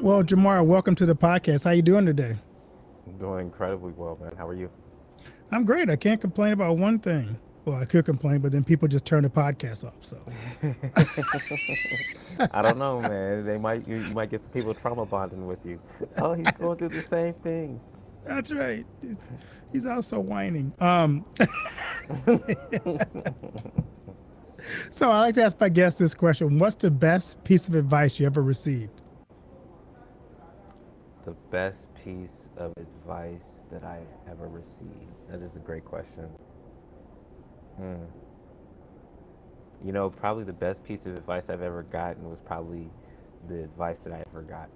Well, Jamar, welcome to the podcast. How you doing today? I'm doing incredibly well, man. How are you? I'm great. I can't complain about one thing. Well, I could complain, but then people just turn the podcast off. So I don't know, man. You might get some people trauma bonding with you. Oh, he's going through the same thing. that's right. He's also whining. So I like to ask my guests this question: what's the best piece of advice you ever received? The best piece of advice that I've ever received. That is a great question. Hmm. Probably the best piece of advice I've ever gotten was probably the advice that I ever got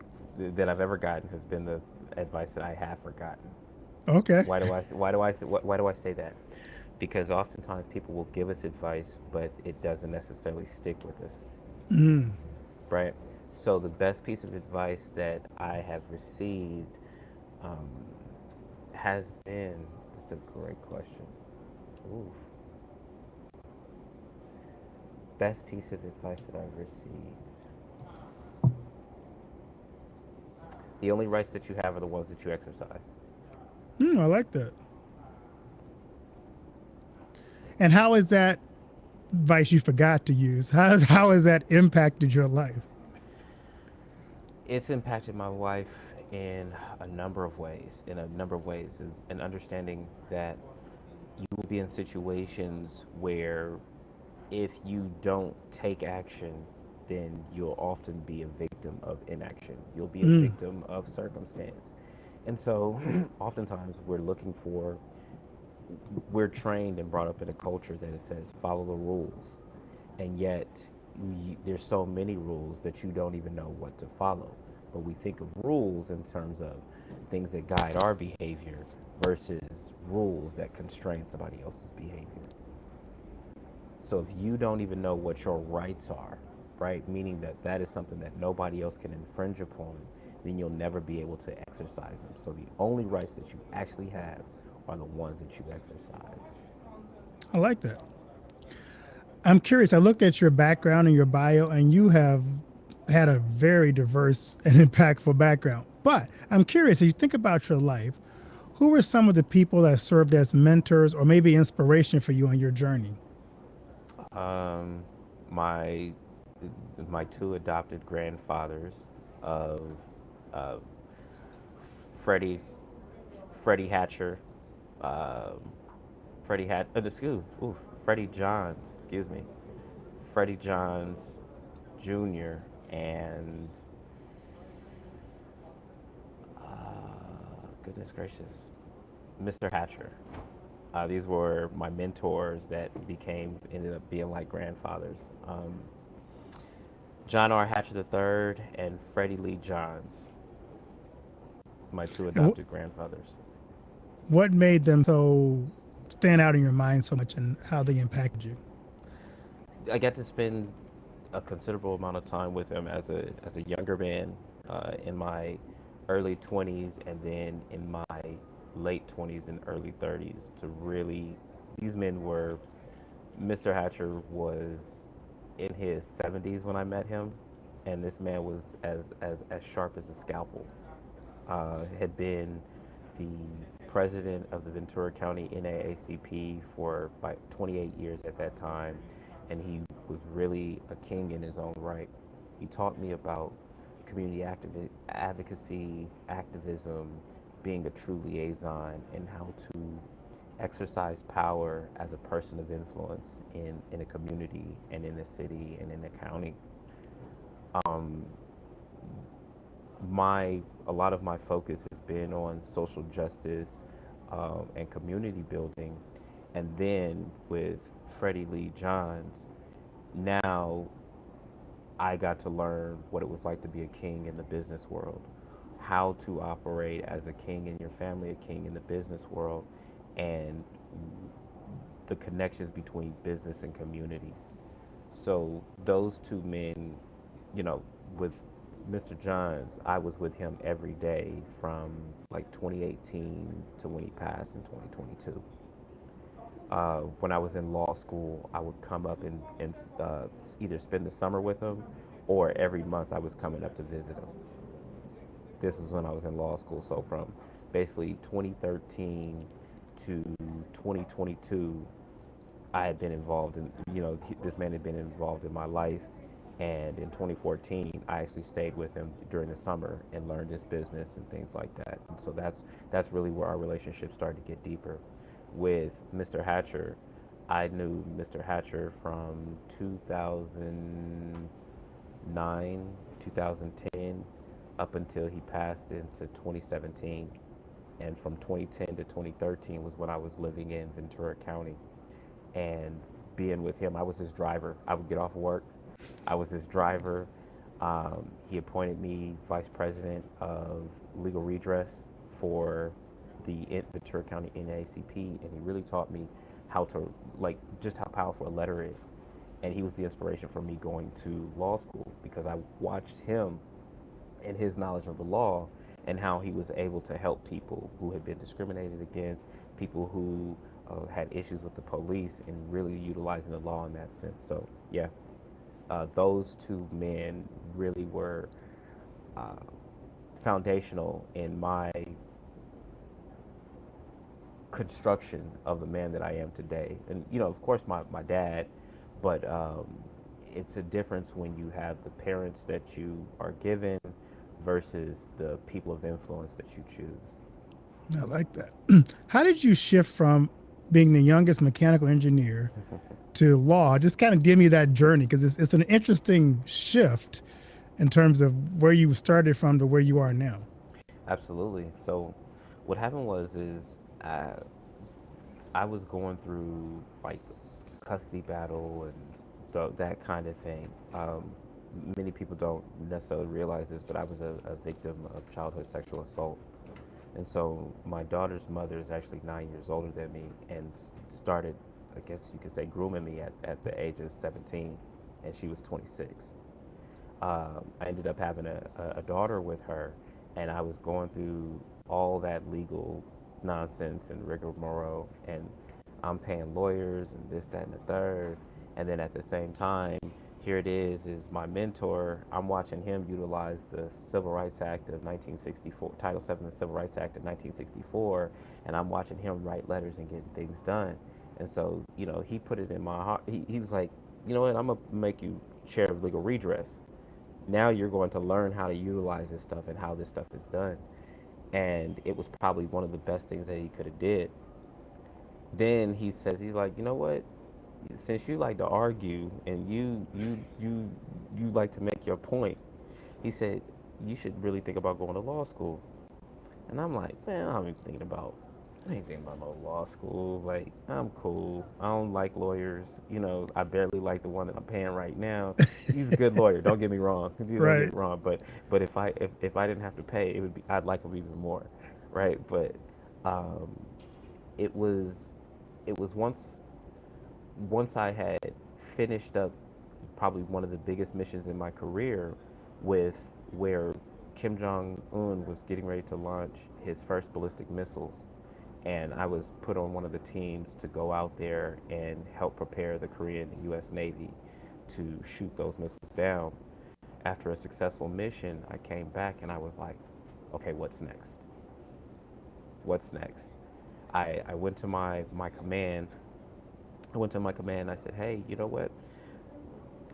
that I've ever gotten has been the advice that I have forgotten. Okay. Why do I say that? Because oftentimes people will give us advice, but it doesn't necessarily stick with us, Mm, right? So the best piece of advice that I have received um, has been. That's a great question. Ooh, best piece of advice that I've received. The only rights that you have are the ones that you exercise. I like that. And how is that advice you forgot to use? How has that impacted your life? It's impacted my life in a number of ways. And understanding that you will be in situations where if you don't take action, then you'll often be a victim of inaction. You'll be a Mm, victim of circumstance. And so, oftentimes, we're trained and brought up in a culture that it says follow the rules. And yet, there's so many rules that you don't even know what to follow. But we think of rules in terms of things that guide our behavior versus rules that constrain somebody else's behavior. So if you don't even know what your rights are, right, meaning that that is something that nobody else can infringe upon, then you'll never be able to exercise them. So the only rights that you actually have are the ones that you exercise. I like that. I'm curious. I looked at your background and your bio, and you have had a very diverse and impactful background. But I'm curious, as you think about your life, who were some of the people that served as mentors or maybe inspiration for you on your journey? Um, my my two adopted grandfathers of uh, Freddie Freddie Hatcher, um, Freddie Johns, excuse me, Freddie Johns Jr. and goodness gracious, Mr. Hatcher. These were my mentors that ended up being like grandfathers. John R. Hatcher III and Freddie Lee Johns, my two And adopted grandfathers. what made them so stand out in your mind so much and how they impacted you? I got to spend a considerable amount of time with him as a younger man in my early 20s and then in my late 20s and early 30s to really these men were Mr. Hatcher was in his 70s when I met him, and this man was as sharp as a scalpel. Had been the president of the Ventura County NAACP for like 28 years at that time, and he was really a king in his own right. He taught me about advocacy, activism, being a true liaison, and how to exercise power as a person of influence in a community and in a city and in a county. Um, my a lot of my focus has been on social justice and community building, and then with Freddie Lee Johns, now I got to learn what it was like to be a king in the business world, how to operate as a king in your family, a king in the business world, and the connections between business and community. So those two men, you know, with Mr. Johns, I was with him every day from like 2018 to when he passed in 2022. When I was in law school, I would come up and either spend the summer with him or every month I was coming up to visit him. this was when I was in law school. So from basically 2013 to 2022, I had been involved in, this man had been involved in my life. And in 2014, I actually stayed with him during the summer and learned his business and things like that. And so that's really where our relationship started to get deeper. With Mr. Hatcher, I knew Mr. Hatcher from 2009, 2010, up until he passed into 2017. And from 2010 to 2013 was when I was living in Ventura County. And being with him, I was his driver. I would get off work, I was his driver. He appointed me vice president of legal redress for the Ventura County NAACP, and he really taught me how to, like, just how powerful a letter is. And he was the inspiration for me going to law school because I watched him and his knowledge of the law and how he was able to help people who had been discriminated against, people who had issues with the police, and really utilizing the law in that sense. So, yeah, those two men really were uh, foundational in my construction of the man that I am today. And, of course, my dad, but it's a difference when you have the parents that you are given versus the people of influence that you choose. I like that. How did you shift from being the youngest mechanical engineer to law? Just kind of give me that journey because it's an interesting shift in terms of where you started from to where you are now. Absolutely. So, what happened is I, I was going through like custody battle and that kind of thing. Many people don't necessarily realize this, but I was a victim of childhood sexual assault. And so my daughter's mother is actually 9 years older than me and started, I guess you could say, grooming me at the age of 17, and she was 26. I ended up having a daughter with her, and I was going through all that legal nonsense and rigmarole, and I'm paying lawyers and this, that, and the third. And then at the same time, here it is my mentor. I'm watching him utilize the Civil Rights Act of 1964, Title VII of the Civil Rights Act of 1964, and I'm watching him write letters and getting things done. And so, he put it in my heart. He was like, you know what, I'm going to make you chair of legal redress. Now you're going to learn how to utilize this stuff and how this stuff is done. And it was probably one of the best things that he could have did. Then he says, he's like, you know what, since you like to argue and you like to make your point, he said you should really think about going to law school. And I'm like, man, I ain't thinking about no law school. Like, I'm cool. I don't like lawyers. I barely like the one that I'm paying right now. He's a good lawyer. Don't get me wrong. Don't get Right. me wrong. But if I didn't have to pay, I'd like him even more, right? But um, it was it was once I had finished up probably one of the biggest missions in my career, with where Kim Jong Un was getting ready to launch his first ballistic missiles, and I was put on one of the teams to go out there and help prepare the Korean and U.S. Navy to shoot those missiles down. After a successful mission, I came back and I was like, okay, what's next? What's next? I went to my command. I went to my command. I said, hey, you know what?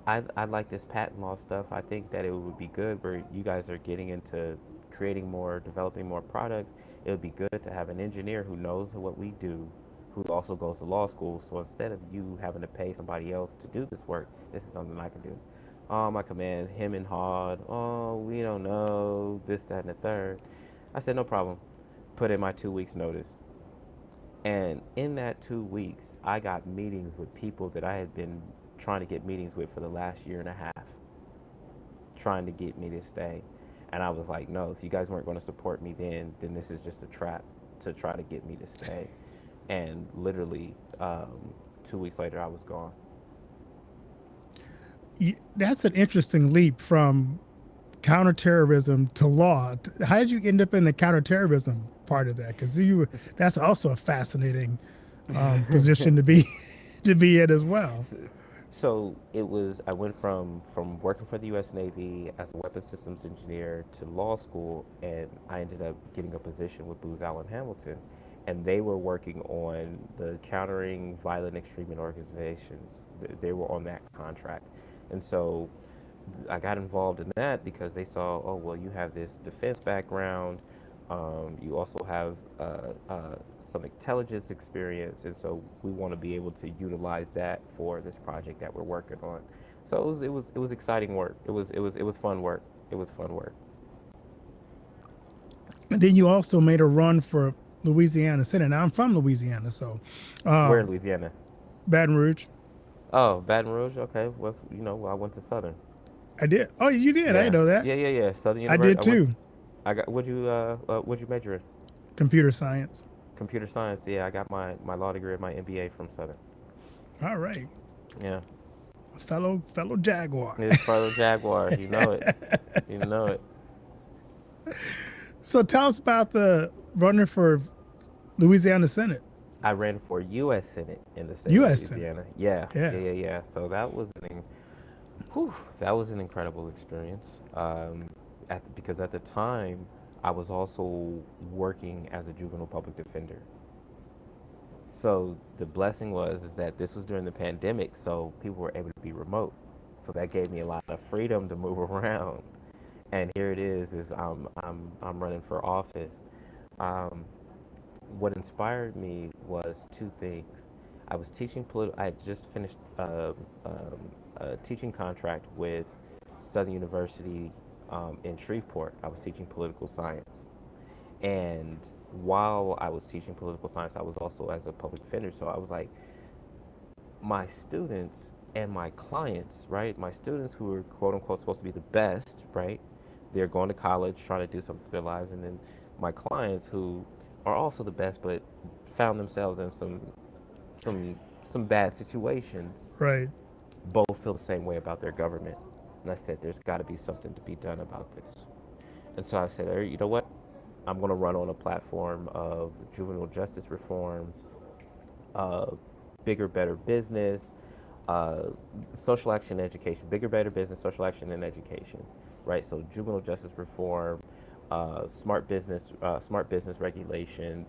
I like this patent law stuff. I think that it would be good where you guys are getting into creating more, developing more products. It would be good to have an engineer who knows what we do, who also goes to law school. So instead of you having to pay somebody else to do this work, this is something I can do. Oh, my command, him and Hod. Oh, we don't know this, that, and the third. I said, no problem. Put in my 2 weeks notice. And in that 2 weeks, I got meetings with people that I had been trying to get meetings with for the last year and a half, trying to get me to stay. And I was like, no, if you guys weren't going to support me then this is just a trap to try to get me to stay. And literally, 2 weeks later, I was gone. That's an interesting leap from counterterrorism to law. How did you end up in the counterterrorism part of that? Because that's also a fascinating position to be to be in as well. So it was. I went from working for the U.S. Navy as a weapons systems engineer to law school, and I ended up getting a position with Booz Allen Hamilton, and they were working on the countering violent extreme organizations. They were on that contract, and so I got involved in that because they saw, oh well, you have this defense background, you also have some intelligence experience, and so we want to be able to utilize that for this project that we're working on. So it was exciting work. It was fun work. It was fun work. And then you also made a run for Louisiana Senate. Now I'm from Louisiana, so Where in um, Louisiana? Baton Rouge. Oh, Baton Rouge. Okay, well, well, I went to Southern. I did. Oh, you did. I didn't Yeah, know that. yeah. Southern I University. did I went. too. I got. Would you major in? Computer science. Computer science. Yeah, I got my law degree and my MBA from Southern. All right, Yeah. fellow Jaguar. It's part of the Jaguar. You know it. You know it. So tell us about the running for Louisiana Senate, I ran for U.S. Senate in the state of U.S. Senate. Louisiana. Yeah, Yeah. yeah, yeah, yeah. So that was an incredible experience. Because at the time, I was also working as a juvenile public defender. So the blessing was is that this was during the pandemic, so people were able to be remote. So that gave me a lot of freedom to move around. And here it is I'm running for office. Um, what inspired me was two things. I was teaching I had just finished a teaching contract with Southern University in Shreveport. I was teaching political science, and while I was teaching political science, I was also as a public defender. So I was like, my students and my clients, right? My students who are quote unquote supposed to be the best, right? They're going to college, trying to do something with their lives, and then my clients who are also the best, but found themselves in some some bad situations, Right. both feel the same way about their government. And I said, there's got to be something to be done about this. And so I said, "Hey, you know what? I'm going to run on a platform of juvenile justice reform, uh, bigger, better business, uh, social action, education, bigger, better business, social action, and education, right? So juvenile justice reform, smart business regulations,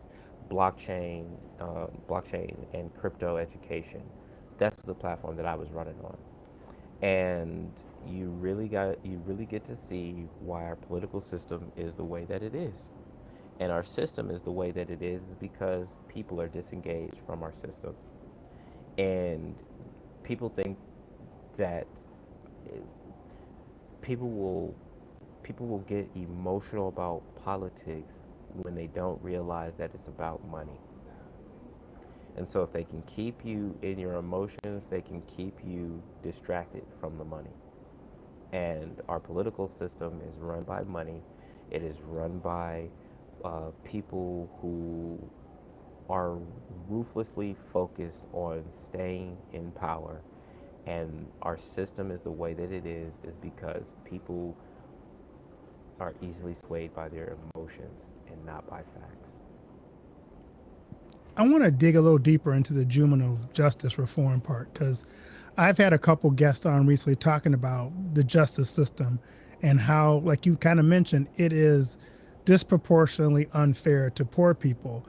blockchain, blockchain, and crypto education. That's the platform that I was running on, and you really get to see why our political system is the way that it is. And our system is the way that it is because people are disengaged from our system. And people think that eh, people will people will get emotional about politics when they don't realize that it's about money. And so if they can keep you in your emotions, they can keep you distracted from the money. And our political system is run by money. It is run by people who are ruthlessly focused on staying in power. And our system is the way that it is because people are easily swayed by their emotions and not by facts. I want to dig a little deeper into the juvenile justice reform part because I've had a couple guests on recently talking about the justice system and how, like you kind of mentioned, it is disproportionately unfair to poor people.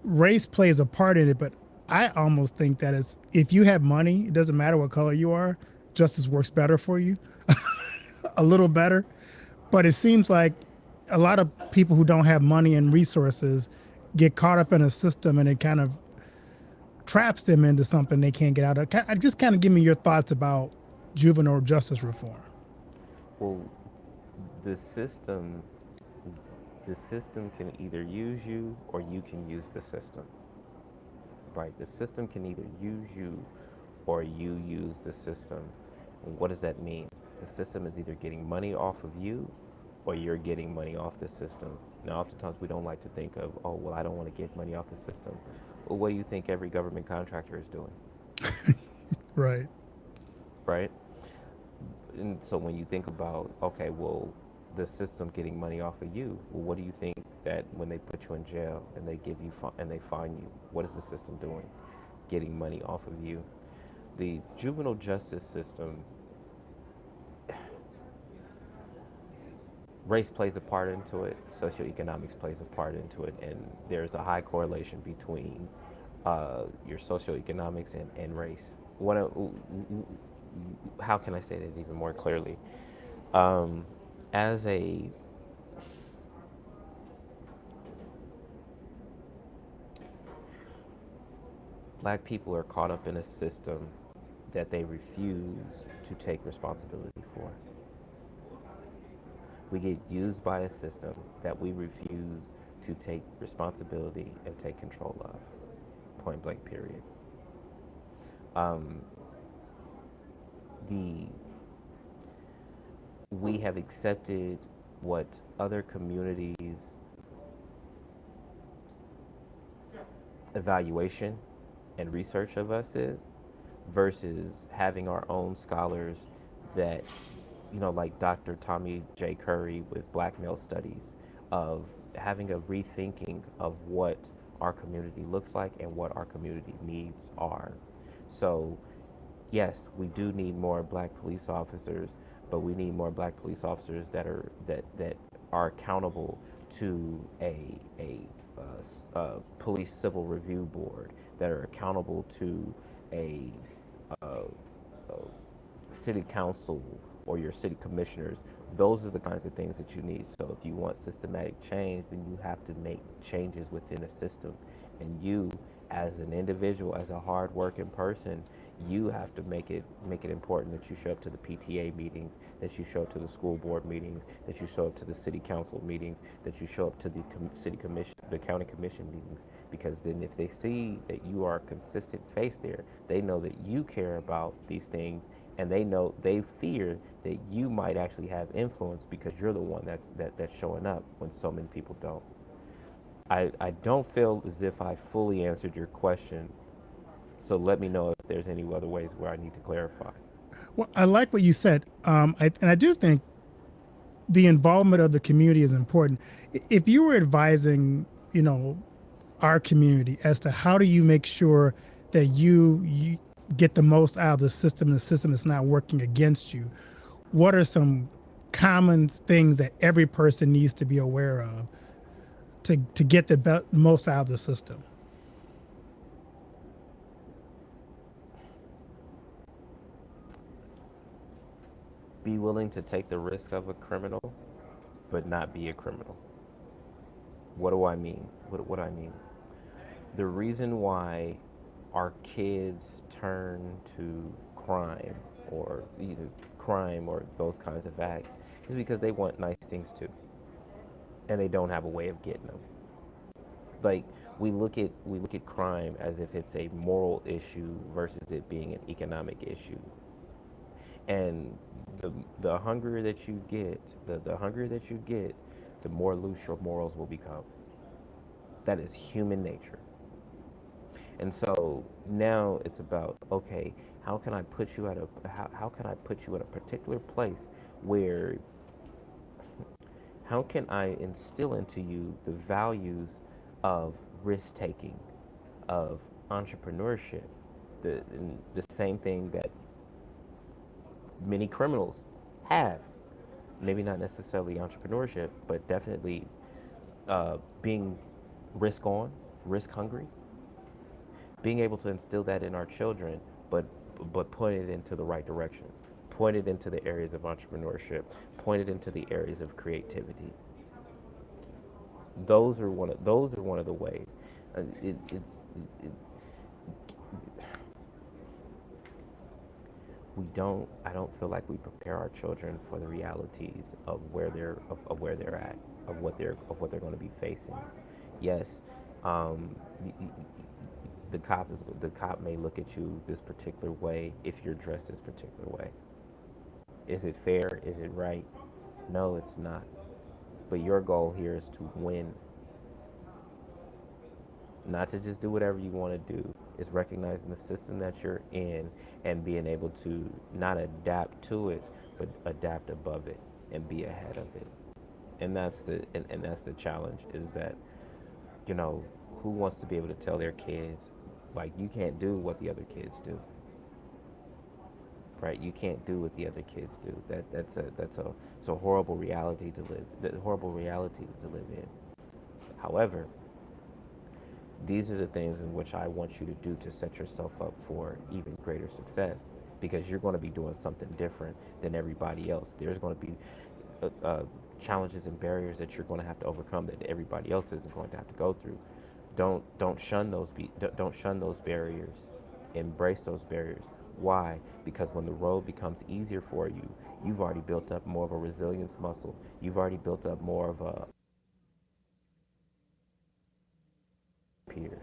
Race plays a part in it, but I almost think that it's if you have money, it doesn't matter what color you are, justice works better for you, a little better. But it seems like a lot of people who don't have money and resources get caught up in a system and it kind of traps them into something they can't get out of. Just kind of give me your thoughts about juvenile justice reform. Well, the system the system can either use you or you can use the system. Right? The system can either use you or you use the system. And what does that mean? The system is either getting money off of you or you're getting money off the system. Now, oftentimes we don't like to think of, oh, well, I don't want to get money off the system. Well, what do you think every government contractor is doing? Right. Right? And so when you think about, okay, well, the system getting money off of you, well, what do you think that when they put you in jail and they give you and they fine you, what is the system doing? Getting money off of you. The juvenile justice system, race plays a part into it, socioeconomics plays a part into it, and there's a high correlation between your socioeconomics and race. What? How can I say that even more clearly? Um, as a black people are caught up in a system that they refuse to take responsibility for. We get used by a system that we refuse to take responsibility and take control of. Point blank, period. Um, the we have accepted what other communities' evaluation and research of us is versus having our own scholars that, like Dr. Tommy J. Curry with Black Male Studies, of having a rethinking of what our community looks like and what our community needs are. So yes, we do need more black police officers, but we need more black police officers that are accountable to police civil review board, that are accountable to a, uh, uh, city council or your city commissioners. Those are the kinds of things that you need. So if you want systematic change, then you have to make changes within a system. And you, as an individual, as a hardworking person, you have to make it important that you show up to the PTA meetings, that you show up to the school board meetings, that you show up to the city council meetings, that you show up to the city commission, the county commission meetings. Because then, if they see that you are a consistent face there, they know that you care about these things, and they fear that you might actually have influence because you're the one that's showing up when so many people don't. I don't feel as if I fully answered your question, so let me know if there's any other ways where I need to clarify. Well, I like what you said, and I do think the involvement of the community is important. If you were advising, you know, our community as to how do you make sure that you get the most out of the system, the system is not working against you, what are some common things that every person needs to be aware of to get the most out of the system? Be willing to take the risk of a criminal, but not be a criminal. What do I mean? What do I mean? The reason why our kids turn to crime, or either crime or those kinds of acts, is because they want nice things too, and they don't have a way of getting them. Like, we look at crime as if it's a moral issue versus it being an economic issue. And the hungrier that you get, the hungrier that you get, the more loose your morals will become. That is human nature. And so now it's about, okay, how can I put you at a particular place where, how can I instill into you the values of risk taking, of entrepreneurship, the same thing that many criminals have. Maybe not necessarily entrepreneurship, but definitely being risk on, risk hungry, being able to instill that in our children, but point it into the right directions, point it into the areas of entrepreneurship, point it into the areas of creativity. Those are one of the ways. It, we don't I don't feel like we prepare our children for the realities of where they're at, of what they're going to be facing. Yes, the cop may look at you this particular way if you're dressed this particular way. Is it fair? Is it right? No, it's not. But your goal here is to win, not to just do whatever you want to do. It's recognizing the system that you're in and being able to not adapt to it, but adapt above it and be ahead of it. And that's the challenge, is that, you know, who wants to be able to tell their kids, like, you can't do what the other kids do? right? You can't do what the other kids do. That's a it's a horrible reality to live. The horrible reality to live in. However, these are the things in which I want you to do to set yourself up for even greater success, because you're going to be doing something different than everybody else. There's going to be challenges and barriers that you're going to have to overcome that everybody else isn't going to have to go through. Don't shun those don't shun those barriers. Embrace those barriers. Why? Because when the road becomes easier for you, you've already built up more of a resilience muscle. You've already built up more of a peers.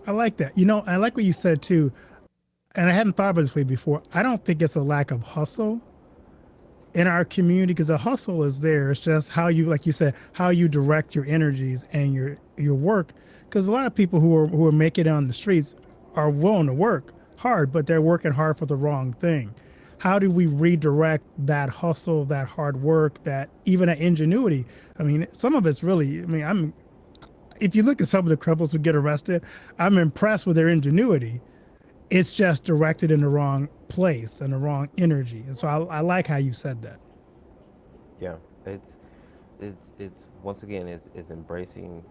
I like that. You know, I like what you said too, and I hadn't thought about this way before. I don't think it's a lack of hustle in our community because the hustle is there. It's just how you, like you said, how you direct your energies and your work. Because a lot of people who are making it on the streets are willing to work hard, but they're working hard for the wrong thing. How do we redirect that hustle, that hard work, that even that ingenuity? I mean, some of it's really. I mean, I'm if you look at some of the criminals who get arrested, I'm impressed with their ingenuity. It's just directed in the wrong place and the wrong energy. And so I like how you said that. Yeah, it's once again it's embracing.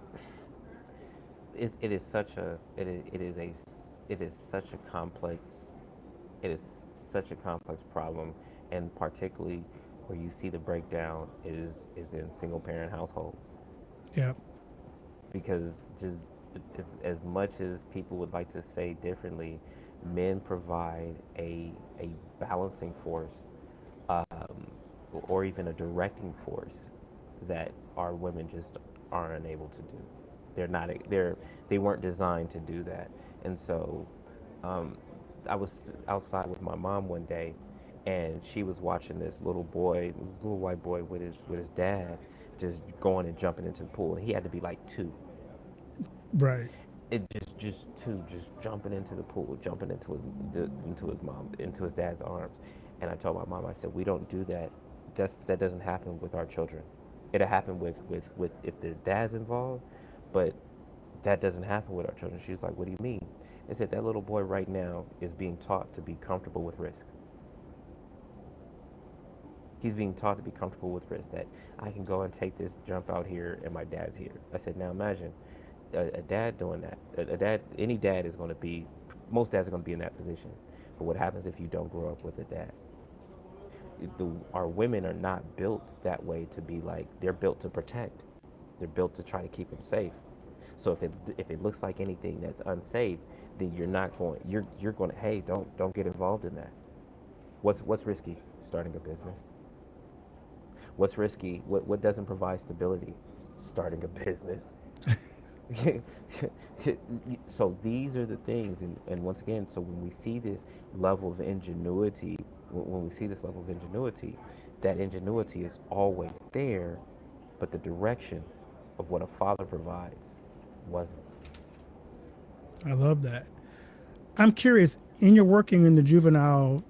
It is such a it is a it is such a complex it is such a complex problem, and particularly where you see the breakdown is in single parent households, Yeah. because just it's as much as people would like to say differently, men provide a balancing force, um, or even a directing force that our women just aren't unable to do. They weren't designed to do that. And so um, I was outside with my mom one day, and she was watching this little white boy with his dad, just going and jumping into the pool. He had to be like two. Right. It just two, just jumping into the pool, jumping into his dad's arms. And I told my mom, I said, we don't do that. That doesn't happen with our children. It'll happen with if the dad's involved, but that doesn't happen with our children. She's like, what do you mean? I said, that little boy right now is being taught to be comfortable with risk. He's being taught to be comfortable with risk, that I can go and take this jump out here and my dad's here. I said, now imagine a dad doing that. Any dad is going to be, most dads are going to be in that position. But what happens if you don't grow up with a dad? Our women are not built that way to be like, they're built to protect. They're built to try to keep them safe. So if it looks like anything that's unsafe, then you're going to, hey, don't get involved in that. What's risky? Starting a business. What's risky? What doesn't provide stability? Starting a business. So these are the things, and once again, so when we see this level of ingenuity, when we see this level of ingenuity, that ingenuity is always there, but the direction of what a father provides wasn't. I love that. I'm curious, in your working in the juvenile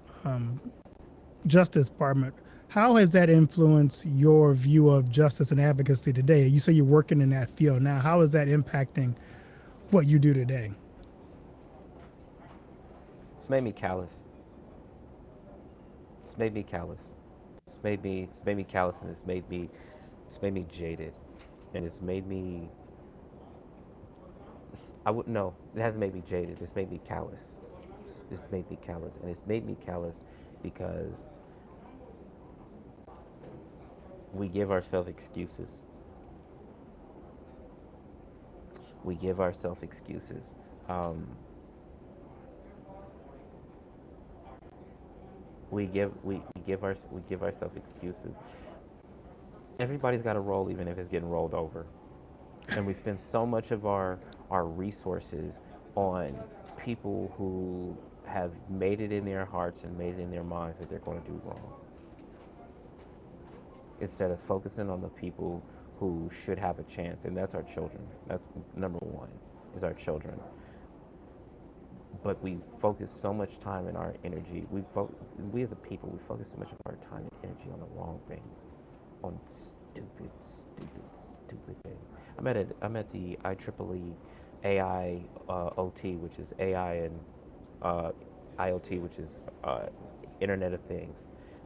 justice department, how has that influenced your view of justice and advocacy today? You say you're working in that field now. How is that impacting what you do today? It's made me callous. It's made me callous. It's made me callous, and it's made me jaded, and it's made me. I wouldn't know. It hasn't made me jaded. It's made me callous. It's made me callous, and it's made me callous because we give ourselves excuses. We give ourselves excuses. Um, we give ourselves excuses. Everybody's got a role, even if it's getting rolled over, and we spend so much of our resources on people who have made it in their hearts and made it in their minds that they're going to do wrong, instead of focusing on the people who should have a chance, and that's our children. That's number one, is our children. But we focus so much time and our energy. We as a people, we focus so much of our time and energy on the wrong things, on stupid things. I'm at the IEEE AI OT, which is AI and uh, IoT, which is uh, Internet of Things.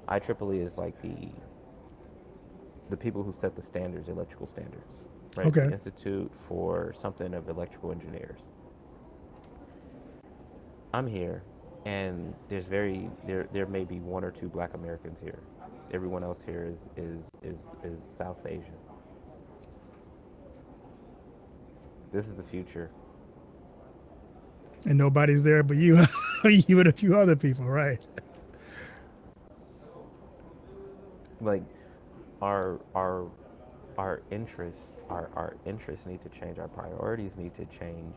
IEEE is like the people who set the standards, electrical standards, right? It's the Okay. Institute for something of electrical engineers. I'm here, and there may be one or two Black Americans here. Everyone else here is South Asian. This is the future. And nobody's there but you, you and a few other people, right? Like our our interests our interests need to change. Our priorities need to change,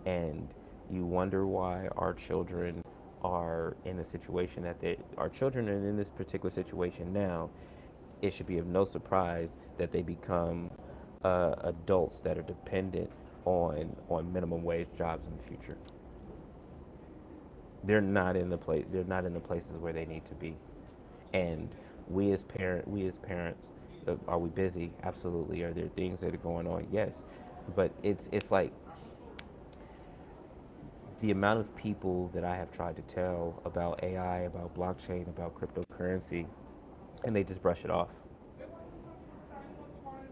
and you wonder why our children are in the situation that our children are in this particular situation now. It should be of no surprise that they become adults that are dependent on minimum wage jobs in the future. They're not in the places where they need to be. And we as parents, are we busy? Absolutely. Are there things that are going on? Yes. But it's like the amount of people that I have tried to tell about AI, about blockchain, about cryptocurrency, and they just brush it off.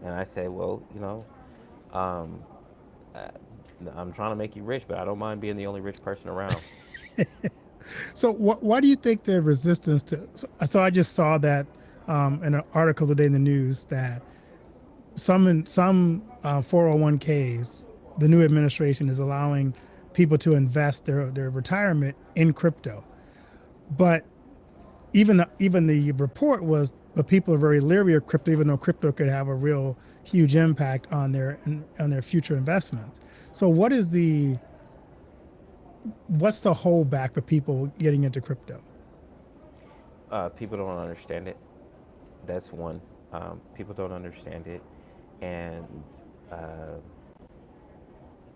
And I say, well, um, uh, I'm trying to make you rich, but I don't mind being the only rich person around. So, why do you think the resistance to? So I just saw that in an article today in the news that some 401ks, the new administration is allowing people to invest their retirement in crypto. But even the report was, but people are very leery of crypto, even though crypto could have a real huge impact on their future investments. So, what's the holdback for people getting into crypto? People don't understand it. That's one. People don't understand it, and uh,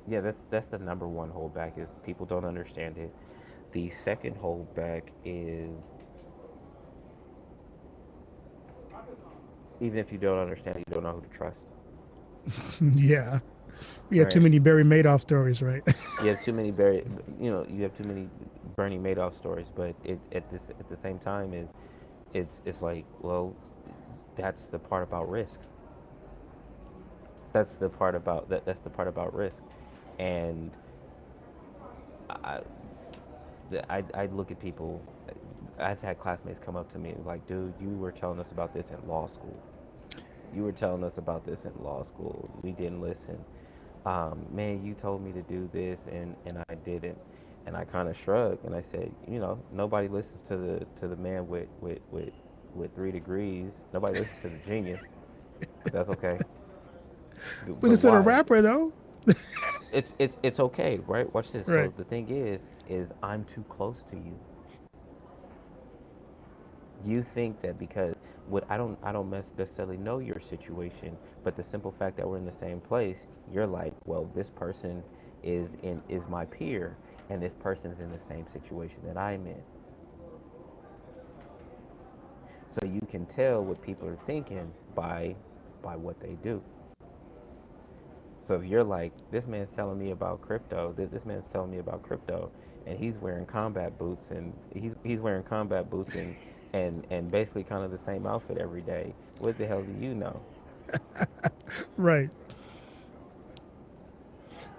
yeah, that's the number one holdback is people don't understand it. The second holdback is even if you don't understand it, you don't know who to trust. Yeah, we have too Right? many Barry Madoff stories, right? You have too many you have too many Bernie Madoff stories, but at the same time is it's like, well, that's the part about risk. That's the part about risk, and I I look at people. I've had classmates come up to me like, dude, you were telling us about this in law school. You were telling us about this in law school. We didn't listen. Man, you told me to do this and I didn't. And I kind of shrugged and I said, nobody listens to the man with 3 degrees. Nobody listens to the genius, but that's okay. But But instead of why? rapper though, It's okay, right? Watch this. right? So the thing is I'm too close to you. You think that because what I don't necessarily know your situation, but the simple fact that we're in the same place, you're like, well, this person is my peer, and this person's in the same situation that I'm in. So you can tell what people are thinking by what they do. So if you're like, this man's telling me about crypto, this man's telling me about crypto, and he's wearing combat boots, and he's wearing combat boots and basically kind of the same outfit every day. What the hell do you know? Right.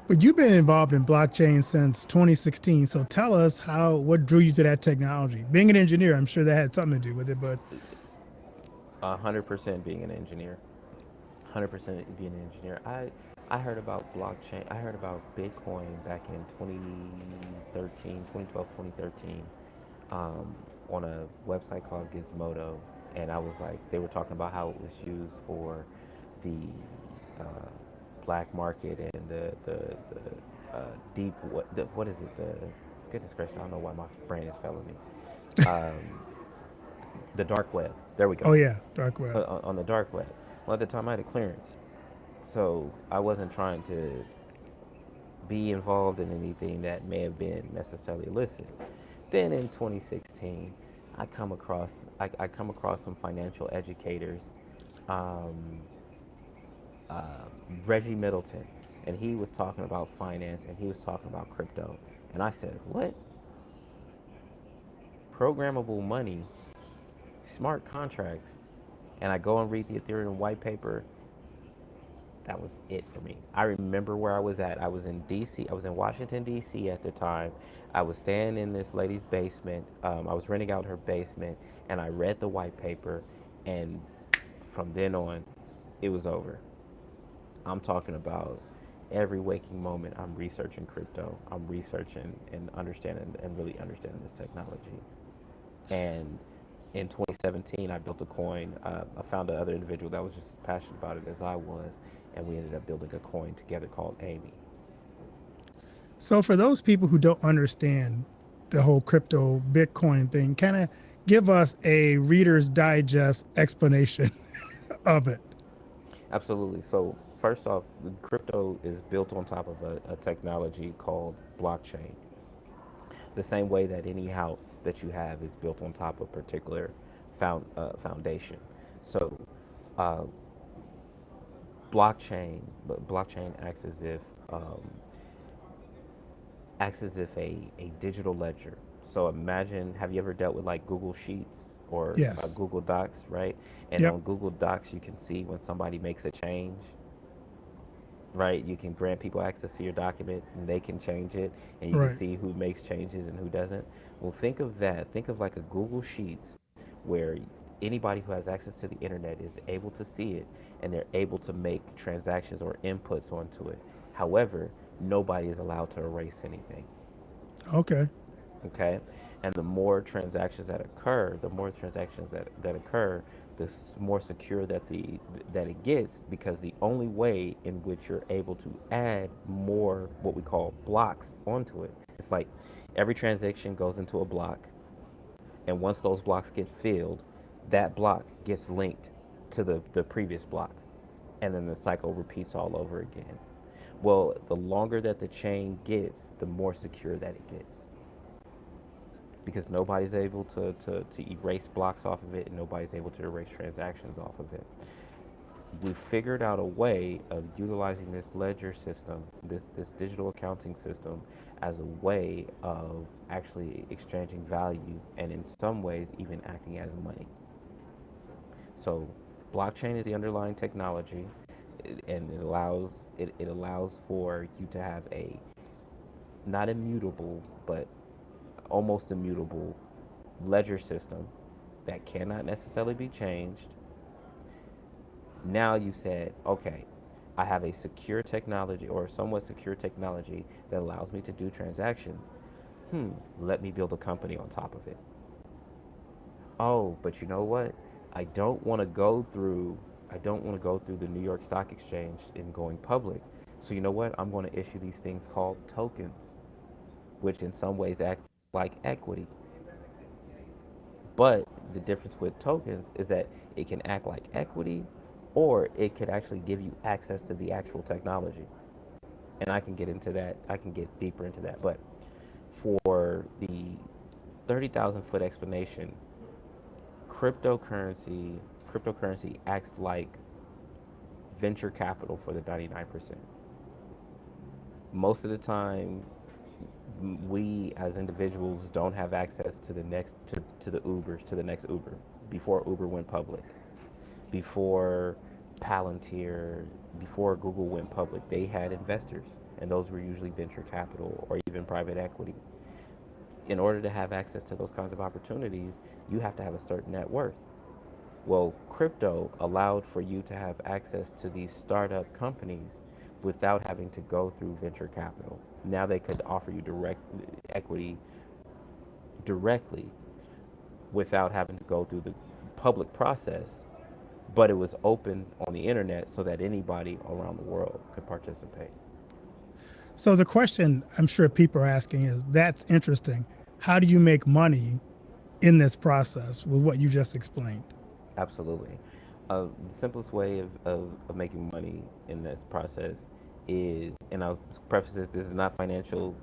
But you've been involved in blockchain since 2016. So tell us what drew you to that technology? Being an engineer, I'm sure that had something to do with it, but 100% being an engineer. 100% being an engineer. I heard about blockchain. I heard about Bitcoin back in 2013, 2012, 2013, on a website called Gizmodo, and I was like, they were talking about how it was used for the uh, black market and deep what is it, the goodness gracious, I don't know why my brain is failing me, um, the dark web. There we oh go. yeah, dark web. On the dark web. Well, at the time I had a clearance, so I wasn't trying to be involved in anything that may have been necessarily illicit. Then in 2016, I come across some financial educators, um, uh, Reggie Middleton, and he was talking about finance and he was talking about crypto, and I said, what? programmable money, smart contracts, and I go and read the Ethereum white paper, that was it for me. I remember where I was at. I was in DC. I was in Washington DC at the time. I was staying in this lady's basement. I was renting out her basement, and I read the white paper, and from then on, it was over. I'm talking about every waking moment. I'm researching crypto. I'm researching and understanding and really understanding this technology. And in 2017, I built a coin. I found another individual that was just as passionate about it as I was, and we ended up building a coin together called Amy. So for those people who don't understand the whole crypto Bitcoin thing, kind of give us a Reader's Digest explanation of it. Absolutely. So first off, the crypto is built on top of a technology called blockchain. The same way that any house that you have is built on top of a particular foundation. So uh, blockchain um, acts as if a digital ledger. So imagine, have you ever dealt with like Google Sheets or Yes. Google Docs, right? And Yep. on Google Docs, you can see when somebody makes a change, right? You can grant people access to your document and they can change it, and you can Right. see who makes changes and who doesn't. Well, think of that. Think of like a Google Sheets where anybody who has access to the internet is able to see it and they're able to make transactions or inputs onto it. However, nobody is allowed to erase anything. Okay. Okay, and the more transactions that occur, that occur, more secure that it gets, because the only way in which you're able to add more what we call blocks onto it, it's like every transaction goes into a block, and once those blocks get filled, that block gets linked to the previous block, and then the cycle repeats all over again. Well, the longer that the chain gets, the more secure that it gets, because nobody's able to erase blocks off of it, and nobody's able to erase transactions off of it. We figured out a way of utilizing this ledger system, this digital accounting system, as a way of actually exchanging value, and in some ways even acting as money. So blockchain is the underlying technology, and it allows for you to have a not immutable but almost immutable ledger system that cannot necessarily be changed. Now you said, okay, I have a secure technology or somewhat secure technology that allows me to do transactions. Hmm, let me build a company on top of it. Oh, but you know what? I don't want to go through I don't want to go through the New York Stock Exchange in going public. So you know what? I'm going to issue these things called tokens, which in some ways act like equity. But the difference with tokens is that it can act like equity, or it could actually give you access to the actual technology. And I can get into that. I can get deeper into that. But for the 30,000 foot explanation, cryptocurrency cryptocurrency acts like venture capital for the 99%. Most of the time, we as individuals don't have access to the Ubers, to the next Uber, before Uber went public, before Palantir, before Google went public. They had investors, and those were usually venture capital or even private equity. In order to have access to those kinds of opportunities, you have to have a certain net worth. Well, crypto allowed for you to have access to these startup companies without having to go through venture capital. Now they could offer you direct equity directly without having to go through the public process, but it was open on the internet so that anybody around the world could participate. So the question I'm sure people are asking is, that's interesting. How do you make money in this process with what you just explained? Absolutely. The simplest way of making money in this process is, and I'll preface this is not financial,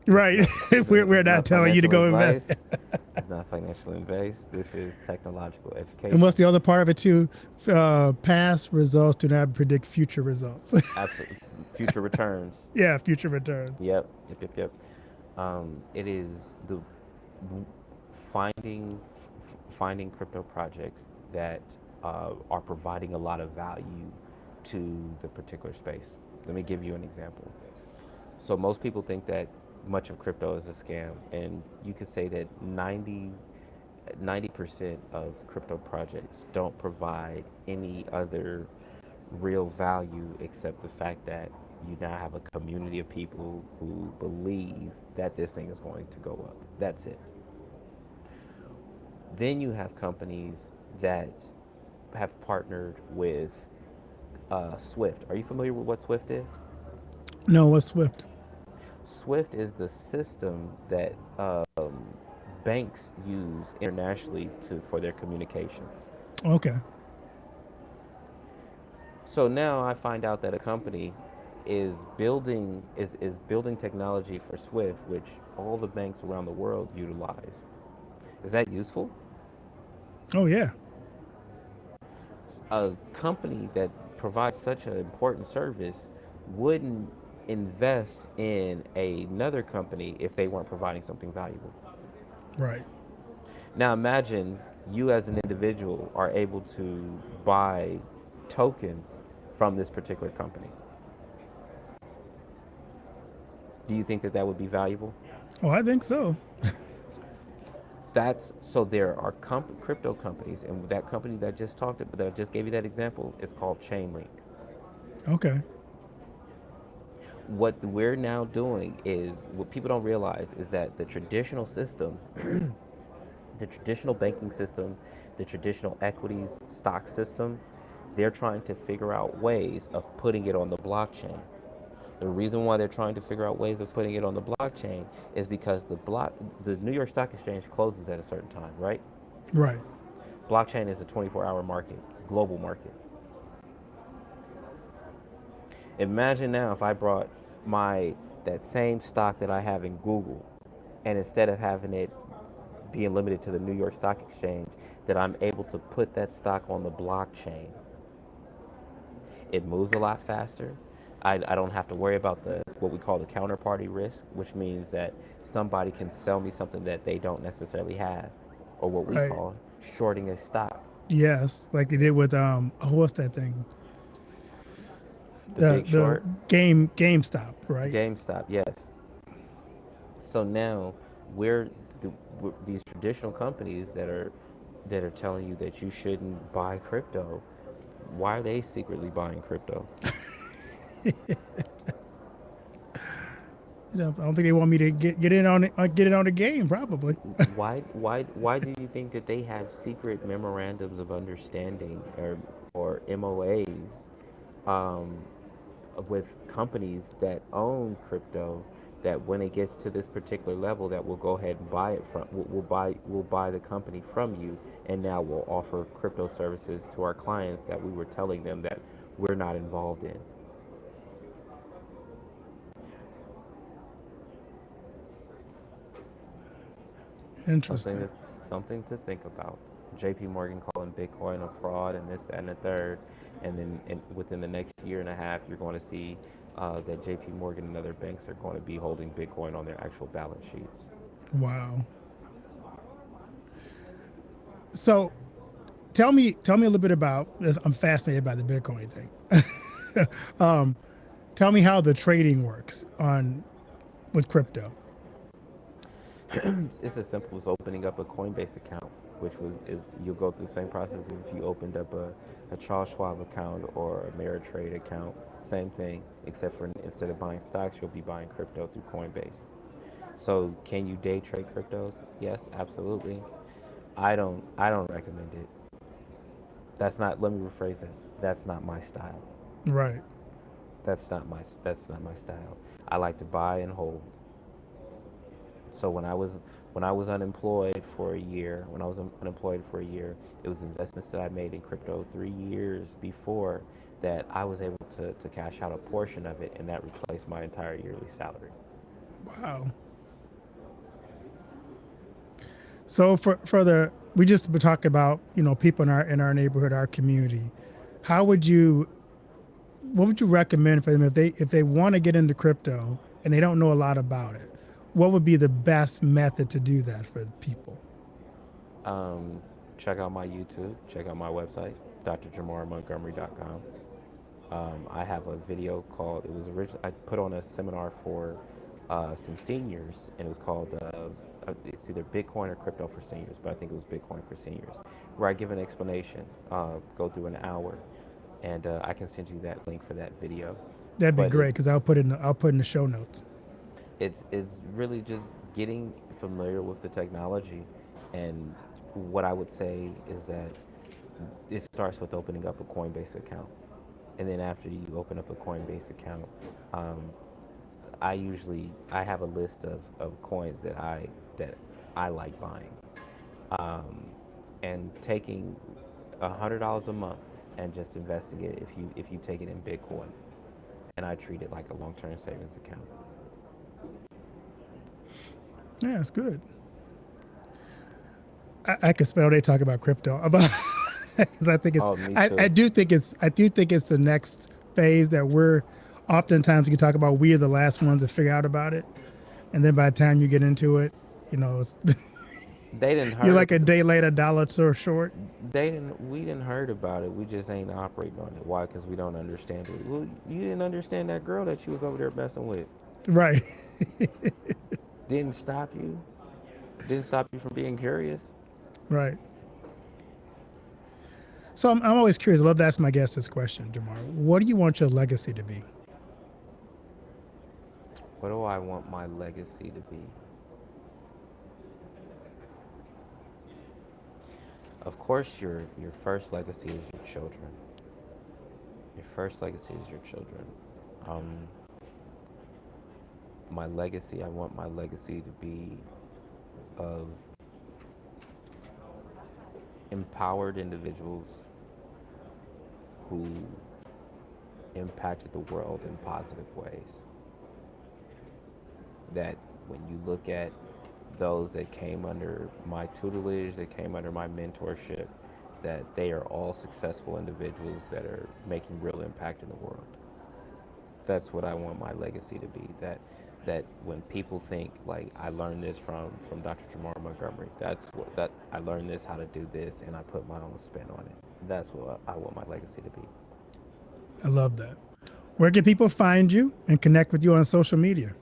Right. this We're is not not telling you to financial go advice. invest. It's not financial advice. This is technological And what's education. the other part of it too? Past results do not predict future results. Absolutely, future returns. Yeah, future returns. Yep, yep, yep, yep. It is the finding finding crypto projects that are providing a lot of value to the particular space. Let me give you an example. So most people think that much of crypto is a scam, and you could say that 90% of crypto projects don't provide any other real value except the fact that you now have a community of people who believe that this thing is going to go up. That's it. Then you have companies that have partnered with Swift. Are you familiar with what Swift is? No, what's Swift? Swift is the system that banks use internationally for their communications. Okay. So now I find out that a company is building technology for Swift, which all the banks around the world utilize. Is that useful? Oh yeah. A company that provides such an important service wouldn't invest in another company if they weren't providing something valuable. Right. Now imagine you as an individual are able to buy tokens from this particular company. Do you think that that would be valuable? Oh, I think so. That's so there are crypto companies, and that company that just talked about, that just gave you that example, is called Chainlink. Okay. What we're now doing is what people don't realize is that the traditional system, the traditional banking system, the traditional equities stock system, they're trying to figure out ways of putting it on the blockchain. The reason why they're trying to figure out ways of putting it on the blockchain is because the New York Stock Exchange closes at a certain time, right? Right. Blockchain is a 24-hour market, global market. Imagine now if I brought my that same stock that I have in Google, and instead of having it being limited to the New York Stock Exchange, that I'm able to put that stock on the blockchain. It moves a lot faster. I don't have to worry about the what we call the counterparty risk, which means that somebody can sell me something that they don't necessarily have, or what we Right. call shorting a stock. Yes, like they did with what's that thing? The The Big the Short, GameStop, right? GameStop, yes. So now we're, these traditional companies that are telling you that you shouldn't buy crypto. Why are they secretly buying crypto? I don't think they want me to get in on it, get it on the game. Probably. Why do you think that they have secret memorandums of understanding or MOAs um, with companies that own crypto, that when it gets to this particular level that we'll go ahead and buy it from, we'll buy the company from you, and now we'll offer crypto services to our clients that we were telling them that we're not involved in. Something Interesting. to something to think about. JP Morgan calling Bitcoin a fraud and this, that, and the third, and then within the next year and a half, you're going to see that JP Morgan and other banks are going to be holding Bitcoin on their actual balance sheets. Wow. So tell me a little bit about. I'm fascinated by the Bitcoin thing. um, Tell me how the trading works on with crypto. It's as simple as opening up a Coinbase account, which you'll go through the same process as if you opened up a Charles Schwab account or a Ameritrade account. Same thing, except for instead of buying stocks, you'll be buying crypto through Coinbase. So can you day trade cryptos? Yes, absolutely. I don't recommend it. That's not. Let me rephrase that. That's not my style. Right. That's not my style. I like to buy and hold. So when I was unemployed for a year, when I was unemployed for a year, it was investments that I made in crypto 3 years before that I was able to cash out a portion of it, and that replaced my entire yearly salary. Wow. So for the we just been talking about people in our neighborhood, our community. How would you what would you recommend for them if they want to get into crypto and they don't know a lot about it? What would be the best method to do that for people? Um, check out my YouTube. Check out my website, drjamarmontgomery.com. I have a video called. It was originally I put on a seminar for some seniors, and it was called. It's either Bitcoin or crypto for seniors, but I think it was Bitcoin for seniors, where I give an explanation. Go through an hour, and I can send you that link for that video. That'd be But great because I'll put in the show notes. it's really just getting familiar with the technology, and what I would say is that it starts with opening up a Coinbase account, and then after you open up a Coinbase account, um, I have a list of coins that I like buying, um, and taking $100 a month and just investing it if you take it in Bitcoin, and I treat it like a long term savings account. Yeah, it's good. I could spend all day talking about crypto about because Oh, me too. I do think it's the next phase that we're oftentimes you can talk about we are the last ones to figure out about it, and then by the time you get into it, you know, it's, They didn't you're heard like a day late, a dollar or short. we didn't heard about it. We just ain't operating on it. Why? Because we don't understand it. Well, you didn't understand that girl that you was over there messing with. Right, Didn't stop you. Didn't stop you from being curious. right. So I'm always curious. I love to ask my guests this question, Jamar. What do you want your legacy to be? What do I want my legacy to be? Of course, your first legacy is your children. Your first legacy is your children. Um, my legacy, I want my legacy to be of empowered individuals who impacted the world in positive ways. That when you look at those that came under my tutelage, that came under my mentorship, that they are all successful individuals that are making real impact in the world. That's what I want my legacy to be. That when people think like I learned this from Dr. Jamar Montgomery, that's what that I learned this how to do this, and I put my own spin on it. That's what I want my legacy to be. I love that. Where can people find you and connect with you on social media?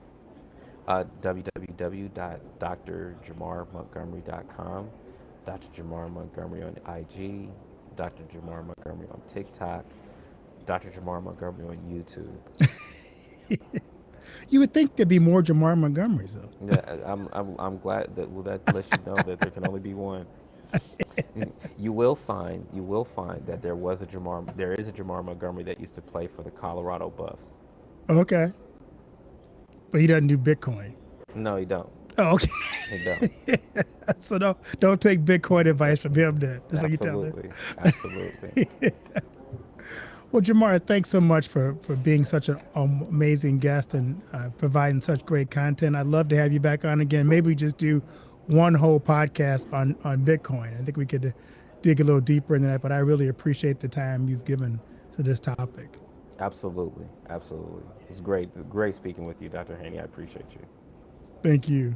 www.drjamarmontgomery.com, Dr. Jamar Montgomery on IG, Dr. Jamar Montgomery on TikTok, Dr. Jamar Montgomery on YouTube. You would think there'd be more Jamar Montgomerys though. Yeah, I'm glad that well that lets you know that there can only be one. You will find that there is a Jamar Montgomery that used to play for the Colorado Buffs. Okay, but he doesn't do Bitcoin. No, he don't. Oh, He don't. okay. So don't take Bitcoin advice from him. Then that's what you tell him. Absolutely, absolutely. Well, Jamar, thanks so much for being such an amazing guest and providing such great content. I'd love to have you back on again. Maybe we just do one whole podcast on Bitcoin. I think we could dig a little deeper into that, but I really appreciate the time you've given to this topic. Absolutely, absolutely. It's great, great speaking with you, Dr. Haney. I appreciate you. Thank you.